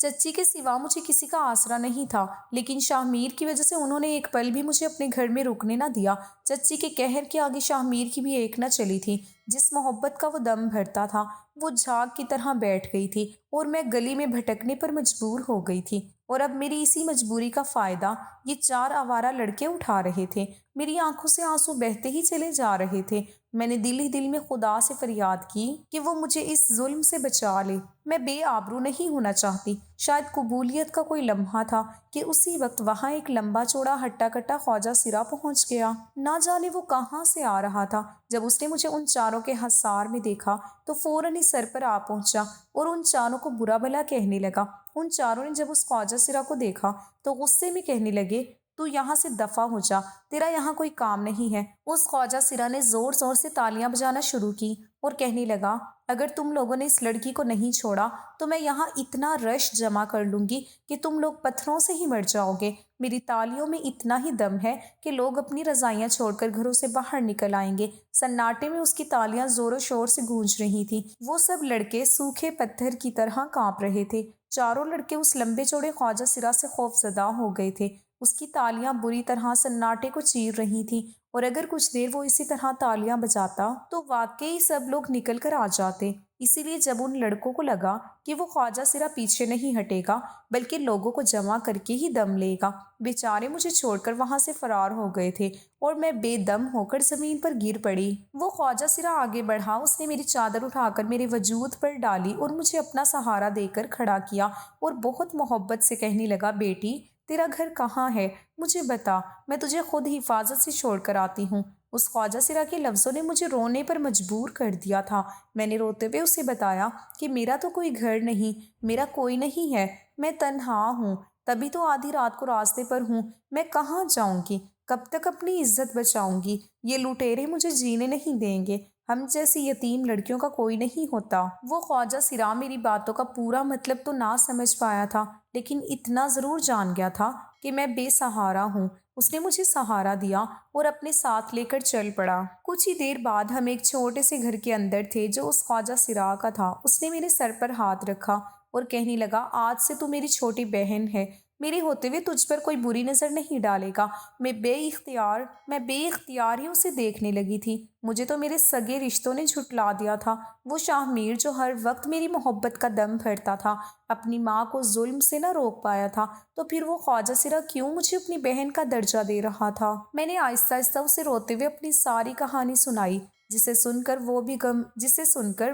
چچی کے سوا مجھے کسی کا آسرا نہیں تھا، لیکن شاہ میر کی وجہ سے انہوں نے ایک پل بھی مجھے اپنے گھر میں رکنے نہ دیا۔ چچی کے قہر کے آگے شاہ میر کی بھی ایک نہ چلی تھی۔ جس محبت کا وہ دم بھرتا تھا وہ جھاگ کی طرح بیٹھ گئی تھی اور میں گلی میں بھٹکنے پر مجبور ہو گئی تھی، اور اب میری اسی مجبوری کا فائدہ یہ چار آوارہ لڑکے اٹھا رہے تھے۔ میری آنکھوں سے آنسو بہتے ہی چلے جا رہے تھے۔ میں نے دل ہی دل میں خدا سے فریاد کی کہ وہ مجھے اس ظلم سے بچا لے۔ میں بے آبرو نہیں ہونا چاہتی۔ شاید قبولیت کا کوئی لمحہ تھا کہ اسی وقت وہاں ایک لمبا چوڑا ہٹا کٹا خواجہ سرا پہنچ گیا۔ نہ جانے وہ کہاں سے آ رہا تھا۔ جب اس نے مجھے ان چاروں کے حصار میں دیکھا تو فوراً ہی سر پر آ پہنچا اور ان چاروں کو برا بھلا کہنے لگا۔ ان چاروں نے جب اس خواجہ سرا کو دیکھا تو غصے میں کہنے لگے، تو یہاں سے دفع ہو جا، تیرا یہاں کوئی کام نہیں ہے۔ اس خواجہ سرا نے زور زور سے تالیاں بجانا شروع کی اور کہنے لگا، اگر تم لوگوں نے اس لڑکی کو نہیں چھوڑا تو میں یہاں اتنا رش جمع کر لوں گی کہ تم لوگ پتھروں سے ہی مر جاؤ گے۔ میری تالیوں میں اتنا ہی دم ہے کہ لوگ اپنی رضائیاں چھوڑ کر گھروں سے باہر نکل آئیں گے۔ سناٹے میں اس کی تالیاں زور و شور سے گونج رہی تھیں۔ وہ سب لڑکے سوکھے پتھر کی طرح کانپ رہے تھے۔ چاروں لڑکے اس لمبے چوڑے خواجہ سرا سے خوف زدہ ہو گئے تھے۔ اس کی تالیاں بری طرح سناٹے کو چیر رہی تھیں، اور اگر کچھ دیر وہ اسی طرح تالیاں بجاتا تو واقعی سب لوگ نکل کر آ جاتے۔ اسی لیے جب ان لڑکوں کو لگا کہ وہ خواجہ سرا پیچھے نہیں ہٹے گا بلکہ لوگوں کو جمع کر کے ہی دم لے گا، بیچارے مجھے چھوڑ کر وہاں سے فرار ہو گئے تھے اور میں بے دم ہو کر زمین پر گر پڑی۔ وہ خواجہ سرا آگے بڑھا، اس نے میری چادر اٹھا کر میرے وجود پر ڈالی اور مجھے اپنا سہارا دے کر کھڑا کیا اور بہت محبت سے کہنے لگا، بیٹی تیرا گھر کہاں ہے؟ مجھے بتا، میں تجھے خود حفاظت سے چھوڑ کر آتی ہوں۔ اس خواجہ سرا کے لفظوں نے مجھے رونے پر مجبور کر دیا تھا۔ میں نے روتے ہوئے اسے بتایا کہ میرا تو کوئی گھر نہیں، میرا کوئی نہیں ہے، میں تنہا ہوں، تبھی تو آدھی رات کو راستے پر ہوں، میں کہاں جاؤں گی؟ کب تک اپنی عزت بچاؤں گی؟ یہ لٹیرے مجھے جینے نہیں دیں گے، ہم جیسی یتیم لڑکیوں کا کوئی نہیں ہوتا۔ وہ خواجہ سرا میری باتوں کا پورا مطلب تو نہ سمجھ پایا تھا، لیکن اتنا ضرور جان گیا تھا کہ میں بے سہارا ہوں۔ اس نے مجھے سہارا دیا اور اپنے ساتھ لے کر چل پڑا۔ کچھ ہی دیر بعد ہم ایک چھوٹے سے گھر کے اندر تھے جو اس خواجہ سرا کا تھا۔ اس نے میرے سر پر ہاتھ رکھا اور کہنے لگا، آج سے تو میری چھوٹی بہن ہے، میرے ہوتے ہوئے تجھ پر کوئی بری نظر نہیں ڈالے گا۔ میں بے اختیار ہی اسے دیکھنے لگی تھی۔ مجھے تو میرے سگے رشتوں نے جھٹلا دیا تھا۔ وہ شاہ میر جو ہر وقت میری محبت کا دم بھرتا تھا، اپنی ماں کو ظلم سے نہ روک پایا تھا، تو پھر وہ خواجہ سرا کیوں مجھے اپنی بہن کا درجہ دے رہا تھا؟ میں نے آہستہ آہستہ اسے روتے ہوئے اپنی ساری کہانی سنائی، جسے سن کر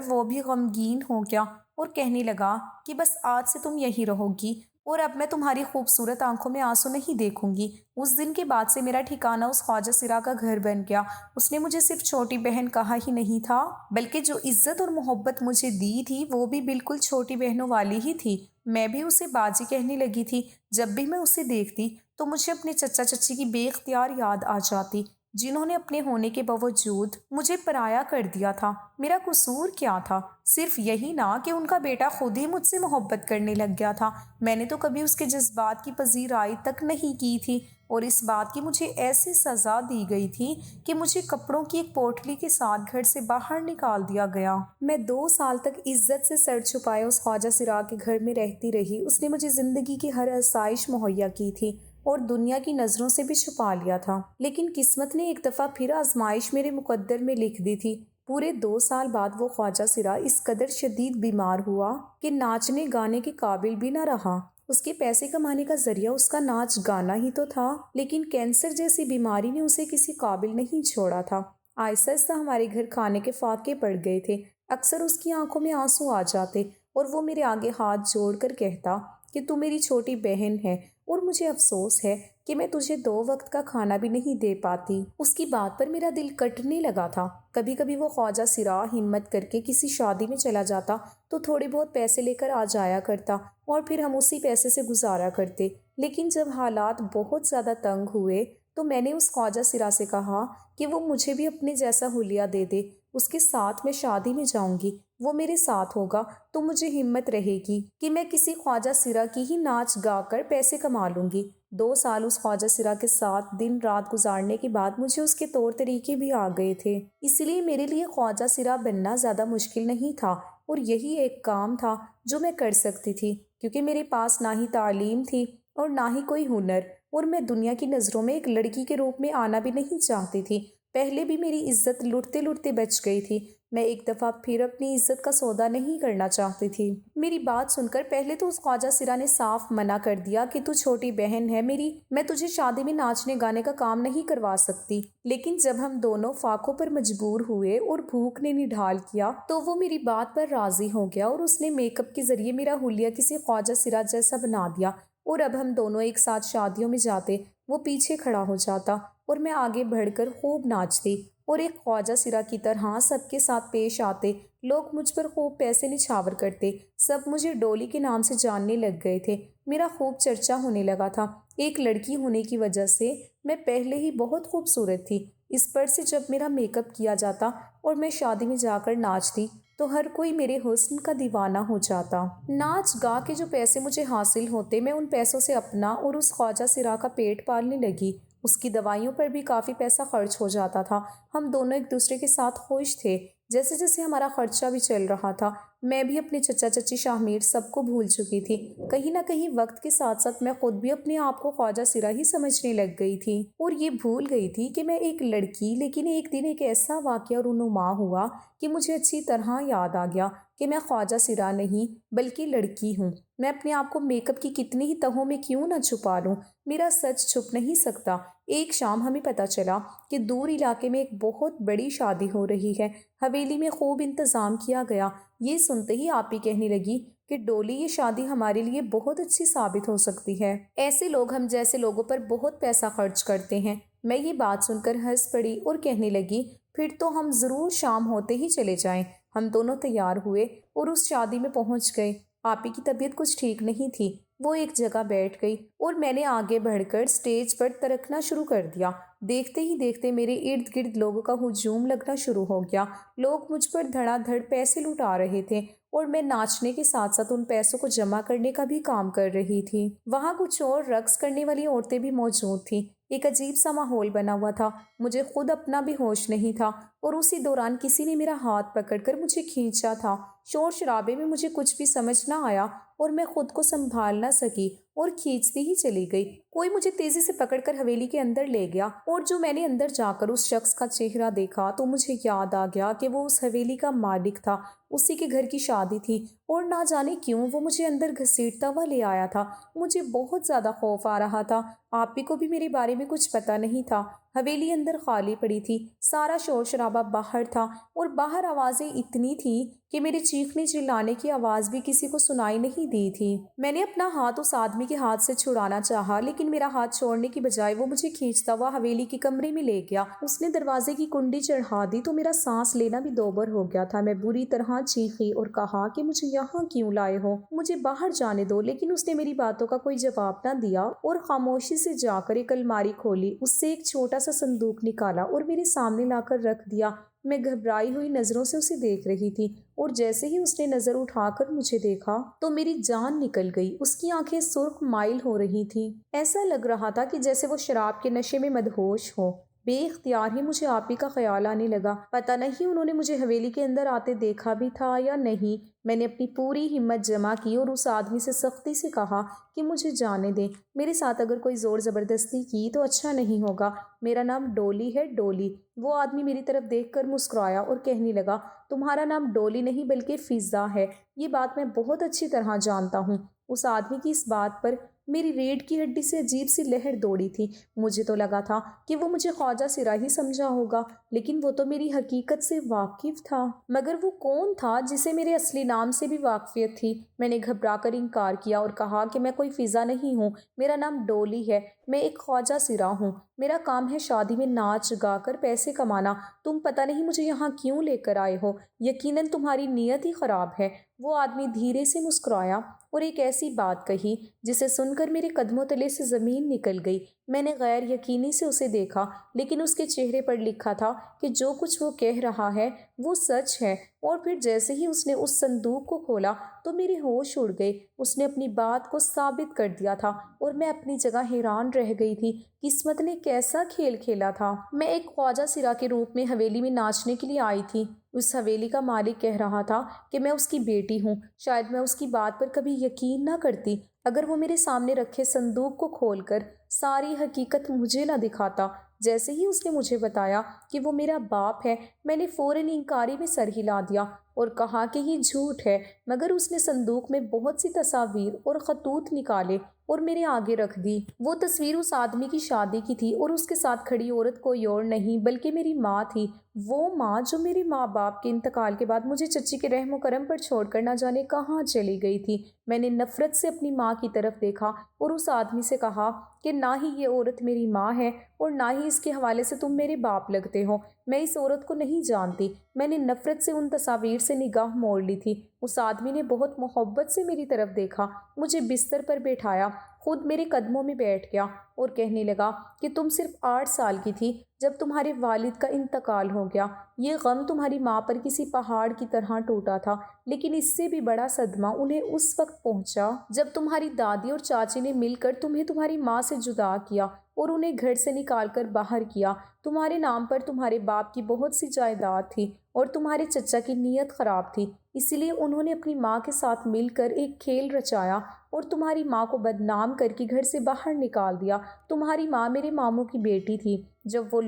وہ بھی غمگین ہو گیا اور کہنے لگا کہ بس آج سے تم یہی رہو گی اور اب میں تمہاری خوبصورت آنکھوں میں آنسو نہیں دیکھوں گی۔ اس دن کے بعد سے میرا ٹھکانہ اس خواجہ سرا کا گھر بن گیا۔ اس نے مجھے صرف چھوٹی بہن کہا ہی نہیں تھا، بلکہ جو عزت اور محبت مجھے دی تھی وہ بھی بالکل چھوٹی بہنوں والی ہی تھی۔ میں بھی اسے باجی کہنے لگی تھی۔ جب بھی میں اسے دیکھتی تو مجھے اپنے چچا چچی کی بے اختیار یاد آ جاتی، جنہوں نے اپنے ہونے کے باوجود مجھے پرایا کر دیا تھا۔ میرا قصور کیا تھا؟ صرف یہی نہ کہ ان کا بیٹا خود ہی مجھ سے محبت کرنے لگ گیا تھا۔ میں نے تو کبھی اس کے جذبات کی پذیرائی تک نہیں کی تھی، اور اس بات کی مجھے ایسی سزا دی گئی تھی کہ مجھے کپڑوں کی ایک پوٹلی کے ساتھ گھر سے باہر نکال دیا گیا۔ میں 2 سال تک عزت سے سر چھپائے اس خواجہ سرا کے گھر میں رہتی رہی۔ اس نے مجھے زندگی کی ہر آسائش مہیا کی تھی اور دنیا کی نظروں سے بھی چھپا لیا تھا، لیکن قسمت نے ایک دفعہ پھر آزمائش میرے مقدر میں لکھ دی تھی۔ پورے 2 سال بعد وہ خواجہ سرا اس قدر شدید بیمار ہوا کہ ناچنے گانے کے قابل بھی نہ رہا۔ اس کے پیسے کمانے کا ذریعہ اس کا ناچ گانا ہی تو تھا، لیکن کینسر جیسی بیماری نے اسے کسی قابل نہیں چھوڑا تھا۔ آہستہ آہستہ ہمارے گھر کھانے کے فاقے پڑ گئے تھے۔ اکثر اس کی آنکھوں میں آنسو آ جاتے اور وہ میرے آگے ہاتھ جوڑ کر کہتا کہ تو میری چھوٹی بہن ہے اور مجھے افسوس ہے کہ میں تجھے 2 وقت کا کھانا بھی نہیں دے پاتی۔ اس کی بات پر میرا دل کٹنے لگا تھا۔ کبھی کبھی وہ خواجہ سرا ہمت کر کے کسی شادی میں چلا جاتا تو تھوڑے بہت پیسے لے کر آ جایا کرتا اور پھر ہم اسی پیسے سے گزارا کرتے، لیکن جب حالات بہت زیادہ تنگ ہوئے تو میں نے اس خواجہ سرا سے کہا کہ وہ مجھے بھی اپنے جیسا حلیہ دے دے، اس کے ساتھ میں شادی میں جاؤں گی، وہ میرے ساتھ ہوگا تو مجھے ہمت رہے گی کہ میں کسی خواجہ سرا کی ہی ناچ گا کر پیسے کما لوں گی۔ 2 سال اس خواجہ سرا کے ساتھ دن رات گزارنے کے بعد مجھے اس کے طور طریقے بھی آ گئے تھے، اس لیے میرے لیے خواجہ سرا بننا زیادہ مشکل نہیں تھا، اور یہی ایک کام تھا جو میں کر سکتی تھی، کیونکہ میرے پاس نہ ہی تعلیم تھی اور نہ ہی کوئی ہنر، اور میں دنیا کی نظروں میں ایک لڑکی کے روپ میں آنا بھی نہیں چاہتی تھی۔ پہلے بھی میری عزت لٹتے لٹتے بچ گئی تھی، میں ایک دفعہ پھر اپنی عزت کا سودا نہیں کرنا چاہتی تھی۔ میری بات سن کر پہلے تو اس خواجہ سرا نے صاف منع کر دیا کہ تو چھوٹی بہن ہے میری، میں تجھے شادی میں ناچنے گانے کا کام نہیں کروا سکتی۔ لیکن جب ہم دونوں فاقوں پر مجبور ہوئے اور بھوک نے نڈھال کیا تو وہ میری بات پر راضی ہو گیا، اور اس نے میک اپ کے ذریعے میرا حلیہ کسی خواجہ سرا جیسا بنا دیا، اور اب ہم دونوں ایک ساتھ شادیوں میں جاتے، وہ پیچھے کھڑا ہو جاتا اور میں آگے بڑھ کر خوب ناچتی اور ایک خواجہ سرا کی طرح سب کے ساتھ پیش آتے۔ لوگ مجھ پر خوب پیسے نچھاور کرتے، سب مجھے ڈولی کے نام سے جاننے لگ گئے تھے، میرا خوب چرچا ہونے لگا تھا۔ ایک لڑکی ہونے کی وجہ سے میں پہلے ہی بہت خوبصورت تھی، اس پر سے جب میرا میک اپ کیا جاتا اور میں شادی میں جا کر ناچتی تو ہر کوئی میرے حسن کا دیوانہ ہو جاتا۔ ناچ گا کے جو پیسے مجھے حاصل ہوتے، میں ان پیسوں سے اپنا اور اس خواجہ سرا کا پیٹ پالنے لگی۔ اس کی دوائیوں پر بھی کافی پیسہ خرچ ہو جاتا تھا۔ ہم دونوں ایک دوسرے کے ساتھ خوش تھے۔ جیسے جیسے ہمارا خرچہ بھی چل رہا تھا، میں بھی اپنے چچا چچی شاہ میر سب کو بھول چکی تھی۔ کہیں نہ کہیں وقت کے ساتھ ساتھ میں خود بھی اپنے آپ کو خواجہ سرا ہی سمجھنے لگ گئی تھی، اور یہ بھول گئی تھی کہ میں ایک لڑکی۔ لیکن ایک دن ایک ایسا واقعہ رونما ہوا کہ مجھے اچھی طرح یاد آ گیا کہ میں خواجہ سرا نہیں بلکہ لڑکی ہوں۔ میں اپنے آپ کو میک اپ کی کتنی ہی تہوں میں کیوں نہ چھپا لوں، میرا سچ چھپ نہیں سکتا۔ ایک شام ہمیں پتہ چلا کہ دور علاقے میں ایک بہت بڑی شادی ہو رہی ہے، حویلی میں خوب انتظام کیا گیا۔ یہ سنتے ہی آپ ہی کہنے لگی کہ ڈولی، یہ شادی ہمارے لیے بہت اچھی ثابت ہو سکتی ہے، ایسے لوگ ہم جیسے لوگوں پر بہت پیسہ خرچ کرتے ہیں۔ میں یہ بات سن کر ہنس پڑی اور کہنے لگی پھر تو ہم ضرور شام ہوتے ہی چلے جائیں۔ ہم دونوں تیار ہوئے اور اس شادی میں پہنچ گئے۔ آپی کی طبیعت کچھ ٹھیک نہیں تھی، وہ ایک جگہ بیٹھ گئی اور میں نے آگے بڑھ کر سٹیج پر ترکنا شروع کر دیا۔ دیکھتے ہی دیکھتے میرے ارد گرد لوگوں کا ہجوم لگنا شروع ہو گیا۔ لوگ مجھ پر دھڑا دھڑ پیسے لٹا رہے تھے اور میں ناچنے کے ساتھ ساتھ ان پیسوں کو جمع کرنے کا بھی کام کر رہی تھی۔ وہاں کچھ اور رقص کرنے والی عورتیں بھی موجود تھیں۔ ایک عجیب سا ماحول بنا ہوا تھا، مجھے خود اپنا بھی ہوش نہیں تھا، اور اسی دوران کسی نے میرا ہاتھ پکڑ کر مجھے کھینچا تھا۔ شور شرابے میں مجھے کچھ بھی سمجھ نہ آیا اور میں خود کو سنبھال نہ سکی اور کھینچتی ہی چلی گئی۔ کوئی مجھے تیزی سے پکڑ کر حویلی کے اندر لے گیا، اور جو میں نے اندر جا کر اس شخص کا چہرہ دیکھا تو مجھے یاد آ گیا کہ وہ اس حویلی کا مالک تھا، اسی کے گھر کی شادی تھی، اور نہ جانے کیوں وہ مجھے اندر گھسیٹتا ہوا لے آیا تھا۔ مجھے بہت زیادہ خوف آ رہا تھا۔ آپی کو بھی میرے بارے میں کچھ پتہ نہیں تھا۔ حویلی اندر خالی پڑی تھی، سارا شور شرابہ باہر تھا، اور باہر آوازیں اتنی تھیں کہ میرے چیخنے چلانے کی آواز بھی کسی کو سنائی نہیں دی تھی۔ میں نے اپنا ہاتھ اس آدمی کے ہاتھ سے چھڑانا چاہا، لیکن میرا ہاتھ چھوڑنے کی بجائے وہ مجھے کھینچتا ہوا حویلی کے کمرے میں لے گیا۔ اس نے دروازے کی کنڈی چڑھا دی تو میرا سانس لینا بھی دوبر ہو گیا تھا۔ میں بری طرح چیخی اور کہا کہ مجھے یہاں کیوں لائے ہو، مجھے باہر جانے دو۔ لیکن اس نے میری باتوں کا کوئی جواب نہ دیا اور خاموشی سے جا کر ایک الماری کھولی، اس سے ایک چھوٹا سا صندوق نکالا اور میرے سامنے لا کر رکھ دیا۔ میں گھبرائی ہوئی نظروں سے اسے دیکھ رہی تھی، اور جیسے ہی اس نے نظر اٹھا کر مجھے دیکھا تو میری جان نکل گئی۔ اس کی آنکھیں سرخ مائل ہو رہی تھیں، ایسا لگ رہا تھا کہ جیسے وہ شراب کے نشے میں مدہوش ہو۔ بے اختیار ہی مجھے آپی کا خیال آنے لگا۔ پتہ نہیں انہوں نے مجھے حویلی کے اندر آتے دیکھا بھی تھا یا نہیں۔ میں نے اپنی پوری ہمت جمع کی اور اس آدمی سے سختی سے کہا کہ مجھے جانے دیں، میرے ساتھ اگر کوئی زور زبردستی کی تو اچھا نہیں ہوگا۔ میرا نام ڈولی ہے، ڈولی۔ وہ آدمی میری طرف دیکھ کر مسکرایا اور کہنے لگا تمہارا نام ڈولی نہیں بلکہ فضا ہے، یہ بات میں بہت اچھی طرح جانتا ہوں۔ اس آدمی کی اس بات پر میری ریڑھ کی ہڈی سے عجیب سی لہر دوڑی تھی۔ مجھے تو لگا تھا کہ وہ مجھے خواجہ سرا ہی سمجھا ہوگا، لیکن وہ تو میری حقیقت سے واقف تھا۔ مگر وہ کون تھا جسے میرے اصلی نام سے بھی واقفیت تھی؟ میں نے گھبرا کر انکار کیا اور کہا کہ میں کوئی فضا نہیں ہوں، میرا نام ڈولی ہے، میں ایک خواجہ سرا ہوں، میرا کام ہے شادی میں ناچ گا کر پیسے کمانا۔ تم پتہ نہیں مجھے یہاں کیوں لے کر آئے ہو، یقیناً تمہاری نیت ہی خراب ہے۔ وہ آدمی دھیرے سے مسکرایا اور ایک ایسی بات کہی جسے سن کر میرے قدموں تلے سے زمین نکل گئی۔ میں نے غیر یقینی سے اسے دیکھا، لیکن اس کے چہرے پر لکھا تھا کہ جو کچھ وہ کہہ رہا ہے وہ سچ ہے۔ اور پھر جیسے ہی اس نے اس صندوق کو کھولا تو میرے ہوش اڑ گئے۔ اس نے اپنی بات کو ثابت کر دیا تھا اور میں اپنی جگہ حیران رہ گئی تھی۔ قسمت نے کیسا کھیل کھیلا تھا۔ میں ایک خواجہ سرا کے روپ میں حویلی میں ناچنے کے لیے آئی تھی، اس حویلی کا مالک کہہ رہا تھا کہ میں اس کی بیٹی ہوں۔ شاید میں اس کی بات پر کبھی یقین نہ کرتی اگر وہ میرے سامنے رکھے صندوق کو کھول کر ساری حقیقت مجھے نہ دکھاتا۔ جیسے ہی اس نے مجھے بتایا کہ وہ میرا باپ ہے، میں نے فوراً انکاری میں سر ہلا دیا اور کہا کہ یہ جھوٹ ہے، مگر اس نے صندوق میں بہت سی تصاویر اور خطوط نکالے اور میرے آگے رکھ دی۔ وہ تصویر اس آدمی کی شادی کی تھی اور اس کے ساتھ کھڑی عورت کوئی اور نہیں بلکہ میری ماں تھی، وہ ماں جو میرے ماں باپ کے انتقال کے بعد مجھے چچی کے رحم و کرم پر چھوڑ کر نہ جانے کہاں چلی گئی تھی۔ میں نے نفرت سے اپنی ماں کی طرف دیکھا اور اس آدمی سے کہا کہ نہ ہی یہ عورت میری ماں ہے اور نہ ہی اس کے حوالے سے تم میرے باپ لگتے ہو، میں اس عورت کو نہیں جانتی۔ میں نے نفرت سے ان تصاویر سے نگاہ موڑ لی تھی۔ اس آدمی نے بہت محبت سے میری طرف دیکھا، مجھے بستر پر بیٹھایا، خود میرے قدموں میں بیٹھ گیا اور کہنے لگا کہ تم صرف 8 سال کی تھی جب تمہارے والد کا انتقال ہو گیا۔ یہ غم تمہاری ماں پر کسی پہاڑ کی طرح ٹوٹا تھا، لیکن اس سے بھی بڑا صدمہ انہیں اس وقت پہنچا جب تمہاری دادی اور چاچی نے مل کر تمہیں تمہاری ماں سے جدا کیا اور انہیں گھر سے نکال کر باہر کیا۔ تمہارے نام پر تمہارے باپ کی بہت سی جائیداد تھی اور تمہارے چچا کی نیت خراب تھی، اسی لیے انہوں نے اپنی ماں کے ساتھ مل کر ایک کھیل رچایا اور تمہاری ماں کو بدنام کر کے گھر سے باہر نکال دیا۔ تمہاری ماں میرے ماموں کی بیٹی تھی۔ جب وہ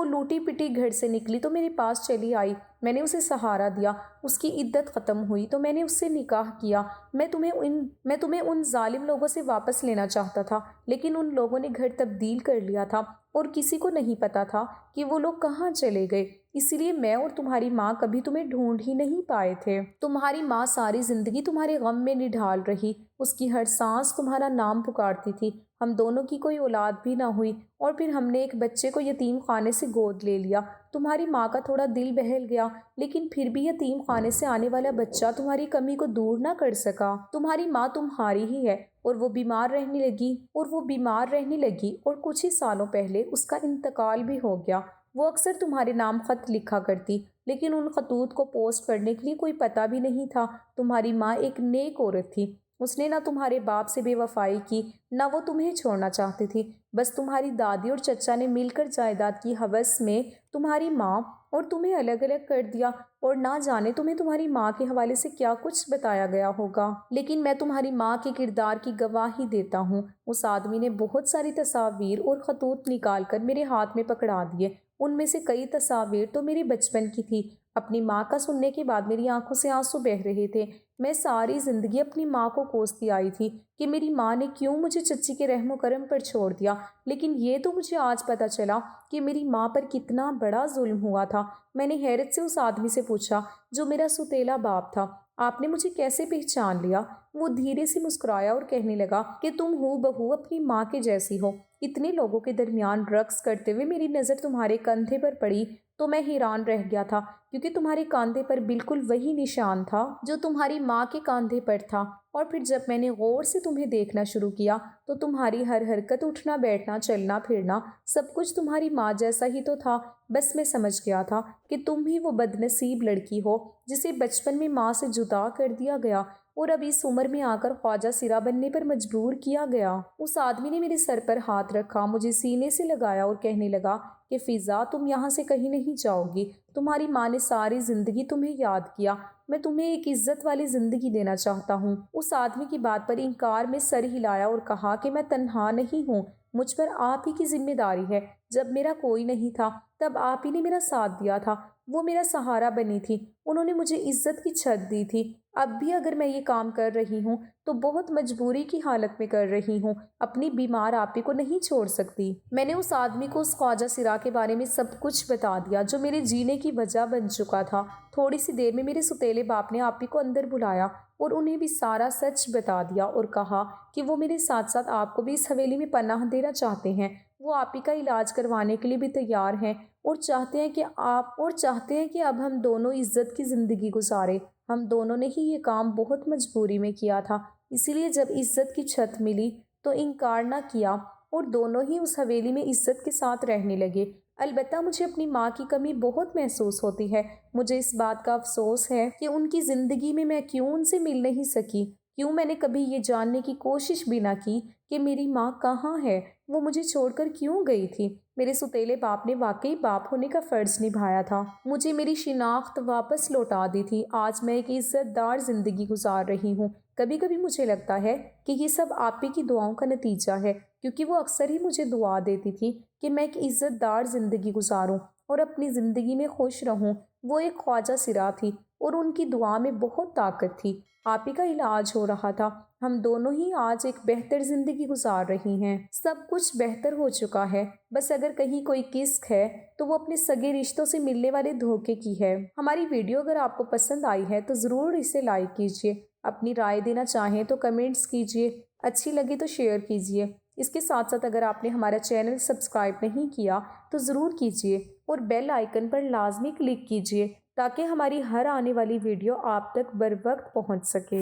لوٹی پٹی گھر سے نکلی تو میرے پاس چلی آئی، میں نے اسے سہارا دیا، اس کی عدت ختم ہوئی تو میں نے اس سے نکاح کیا۔ میں تمہیں ان ظالم لوگوں سے واپس لینا چاہتا تھا، لیکن ان لوگوں نے گھر تبدیل کر لیا تھا اور کسی کو نہیں پتا تھا کہ وہ لوگ کہاں چلے گئے، اسی لیے میں اور تمہاری ماں کبھی تمہیں ڈھونڈ ہی نہیں پائے تھے۔ تمہاری ماں ساری زندگی تمہارے غم میں نڈھال رہی، اس کی ہر سانس تمہارا نام پکارتی تھی۔ ہم دونوں کی کوئی اولاد بھی نہ ہوئی اور پھر ہم نے ایک بچے کو یتیم خانے سے گود لے لیا۔ تمہاری ماں کا تھوڑا دل بہل گیا، لیکن پھر بھی یتیم خانے سے آنے والا بچہ تمہاری کمی کو دور نہ کر سکا۔ تمہاری ماں تمہاری ہی ہے اور وہ بیمار رہنے لگی اور کچھ ہی سالوں پہلے اس کا انتقال بھی ہو گیا۔ وہ اکثر تمہارے نام خط لکھا کرتی، لیکن ان خطوط کو پوسٹ کرنے کے لیے کوئی پتہ بھی نہیں تھا۔ تمہاری ماں ایک نیک عورت تھی، اس نے نہ تمہارے باپ سے بے وفائی کی، نہ وہ تمہیں چھوڑنا چاہتی تھی۔ بس تمہاری دادی اور چچا نے مل کر جائیداد کی ہوس میں تمہاری ماں اور تمہیں الگ الگ کر دیا، اور نہ جانے تمہیں تمہاری ماں کے حوالے سے کیا کچھ بتایا گیا ہوگا۔ لیکن میں تمہاری ماں کے کردار کی گواہی دیتا ہوں۔ اس آدمی نے بہت ساری تصاویر اور خطوط نکال کر میرے ہاتھ میں پکڑا دیے، ان میں سے کئی تصاویر تو میرے بچپن کی تھی۔ اپنی ماں کا سننے کے بعد میری آنکھوں سے آنسو بہہ رہے تھے۔ میں ساری زندگی اپنی ماں کو کوستی آئی تھی کہ میری ماں نے کیوں مجھے چچی کے رحم و کرم پر چھوڑ دیا، لیکن یہ تو مجھے آج پتہ چلا کہ میری ماں پر کتنا بڑا ظلم ہوا تھا۔ میں نے حیرت سے اس آدمی سے پوچھا جو میرا سوتیلا باپ تھا، آپ نے مجھے کیسے پہچان لیا؟ وہ دھیرے سے مسکرایا اور کہنے لگا کہ تم ہو بہو اپنی ماں کے جیسی ہو۔ اتنے لوگوں کے درمیان رقص کرتے ہوئے میری نظر تمہارے کندھے پر پڑی تو میں حیران رہ گیا تھا، کیونکہ تمہارے کاندھے پر بالکل وہی نشان تھا جو تمہاری ماں کے کاندھے پر تھا۔ اور پھر جب میں نے غور سے تمہیں دیکھنا شروع کیا تو تمہاری ہر حرکت، اٹھنا بیٹھنا، چلنا پھرنا، سب کچھ تمہاری ماں جیسا ہی تو تھا۔ بس میں سمجھ گیا تھا کہ تم ہی وہ بد نصیب لڑکی ہو جسے بچپن میں ماں سے جدا کر دیا گیا اور اب اس عمر میں آ کر خواجہ سرا بننے پر مجبور کیا گیا۔ اس آدمی نے میرے سر پر ہاتھ رکھا، مجھے سینے سے لگایا اور کہنے لگا کہ فضا، تم یہاں سے کہیں نہیں جاؤ گی۔ تمہاری ماں نے ساری زندگی تمہیں یاد کیا، میں تمہیں ایک عزت والی زندگی دینا چاہتا ہوں۔ اس آدمی کی بات پر انکار میں سر ہلایا اور کہا کہ میں تنہا نہیں ہوں، مجھ پر آپ ہی کی ذمہ داری ہے۔ جب میرا کوئی نہیں تھا تب آپ ہی نے میرا ساتھ دیا تھا، وہ میرا سہارا بنی تھی، انہوں نے مجھے عزت کی چھت دی تھی۔ اب بھی اگر میں یہ کام کر رہی ہوں تو بہت مجبوری کی حالت میں کر رہی ہوں، اپنی بیمار آپی کو نہیں چھوڑ سکتی۔ میں نے اس آدمی کو اس خواجہ سرا کے بارے میں سب کچھ بتا دیا جو میرے جینے کی وجہ بن چکا تھا۔ تھوڑی سی دیر میں میرے سوتیلے باپ نے آپی کو اندر بلایا اور انہیں بھی سارا سچ بتا دیا اور کہا کہ وہ میرے ساتھ ساتھ آپ کو بھی اس حویلی میں پناہ دینا چاہتے ہیں۔ وہ آپی کا علاج کروانے کے لیے بھی تیار ہیں اور چاہتے ہیں کہ اب ہم دونوں عزت کی زندگی گزارے۔ ہم دونوں نے ہی یہ کام بہت مجبوری میں کیا تھا، اسی لیے جب عزت کی چھت ملی تو انکار نہ کیا اور دونوں ہی اس حویلی میں عزت کے ساتھ رہنے لگے۔ البتہ مجھے اپنی ماں کی کمی بہت محسوس ہوتی ہے۔ مجھے اس بات کا افسوس ہے کہ ان کی زندگی میں کیوں ان سے مل نہیں سکی، کیوں میں نے کبھی یہ جاننے کی کوشش بھی نہ کی کہ میری ماں کہاں ہے، وہ مجھے چھوڑ کر کیوں گئی تھی؟ میرے ستیلے باپ نے واقعی باپ ہونے کا فرض نبھایا تھا، مجھے میری شناخت واپس لوٹا دی تھی۔ آج میں ایک عزت دار زندگی گزار رہی ہوں۔ کبھی کبھی مجھے لگتا ہے کہ یہ سب آپ ہی کی دعاؤں کا نتیجہ ہے، کیونکہ وہ اکثر ہی مجھے دعا دیتی تھی کہ میں ایک عزت دار زندگی گزاروں اور اپنی زندگی میں خوش رہوں۔ وہ ایک خواجہ سرا تھی اور ان کی دعا میں بہت طاقت تھی۔ آپ ہی کا علاج ہو رہا تھا۔ ہم دونوں ہی آج ایک بہتر زندگی گزار رہی ہیں۔ سب کچھ بہتر ہو چکا ہے، بس اگر کہیں کوئی کسک ہے تو وہ اپنے سگے رشتوں سے ملنے والے دھوکے کی ہے۔ ہماری ویڈیو اگر آپ کو پسند آئی ہے تو ضرور اسے لائک کیجیے، اپنی رائے دینا چاہیں تو کمنٹس کیجیے، اچھی لگے تو شیئر کیجیے۔ اس کے ساتھ ساتھ اگر آپ نے ہمارا چینل سبسکرائب نہیں کیا تو ضرور کیجیے اور بیل آئیکن پر لازمی کلک کیجیے تاکہ ہماری ہر آنے والی ویڈیو آپ تک بر وقت پہنچ سکے۔